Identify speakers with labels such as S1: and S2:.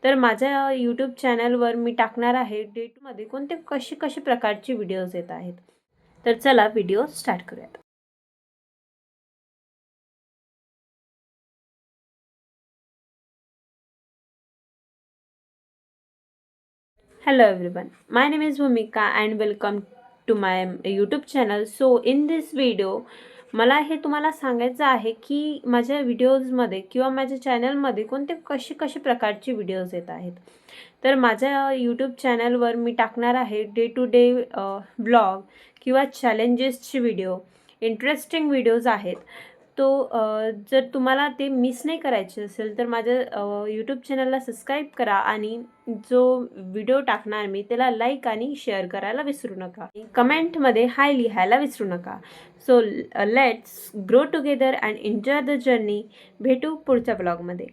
S1: तर माझ्या यूट्यूब चॅनलवर मी टाकणार आहे डेटमध्ये कोणते कसे प्रकारचे व्हिडिओज येत आहेत. तर चला व्हिडिओ स्टार्ट करूयात. Hello everyone, my name is Bhumika and welcome to my YouTube channel. So in this video मला हे तुम्हाला सांगायचं आहे की माझ्या व्हिडिओजमध्ये किंवा माझ्या चॅनलमध्ये कोणते कसे प्रकारचे व्हिडिओज येत आहेत. तर माझ्या यूट्यूब चॅनलवर मी टाकणार आहे डे टू डे ब्लॉग किंवा चॅलेंजेसचे व्हिडिओ, इंटरेस्टिंग व्हिडिओज आहेत. जर तुम्हाला ते मिस नाही करायचे असेल तर माझ्या यूट्यूब चॅनलला सबस्क्राईब करा आणि जो व्हिडिओ टाकणार मी त्याला लाईक आणि शेअर करायला विसरू नका. कमेंटमध्ये हाय लिहायला विसरू नका. So let's grow together and enjoy the journey. भेटू पुढच्या ब्लॉगमध्ये.